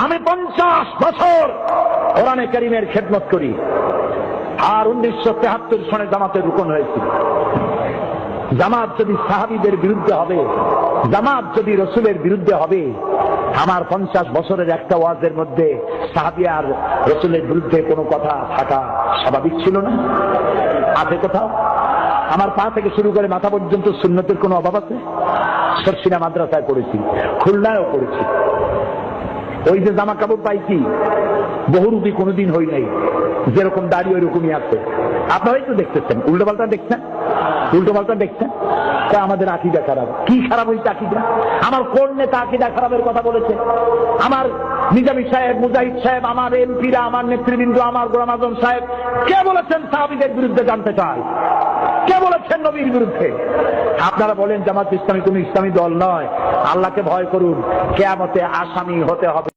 আমি 50 বছর কোরআনে কারীমের খেদমত করি, আর 1973 সনে জামাতের রুকন হয়েছিল। জামাত যদি সাহাবীদের বিরুদ্ধে হবে, জামাত যদি রসুলের বিরুদ্ধে হবে, আমার 50 বছরের একটা ওয়াজের মধ্যে সাহাবী আর রসুলের বিরুদ্ধে কোনো কথা থাকা স্বাভাবিক ছিল না? আছে কোথাও? আমার পা থেকে শুরু করে মাথা পর্যন্ত সুন্নতের কোনো অভাব আছে? শর্ষিনা মাদ্রাসায় পড়েছি, খুলনায়ও পড়েছি। ওই যে জামা কাপড় পাইছি বহুরূপী কোনোদিন হই নাই, যেরকম দাড়ি ওই রকমই আছে। আপনারাই তো দেখতেছেন, উল্টো পাল্টা দেখছেন, উল্টো পাল্টা দেখছেন। আমাদের আকীদা খারাপ। কি খারাপ হয়েছে আকীদা? আমার কোন নেতা আকীদা খারাপের কথা বলেছে? আমার নিজামী সাহেব, মুজাহিদ সাহেব, আমার এমপিরা, আমার নেতৃবৃন্দ, আমার গোলাম আজম সাহেব কে বলেছেন সাহাবীদের বিরুদ্ধে জানতে চায়? কে বলেছেন নবীর বিরুদ্ধে? আপনারা বলেন জামাত ইসলামী কোনো ইসলামী দল নয়। আল্লাহকে ভয় করুন, কিয়ামতে আসামি হতে হবে।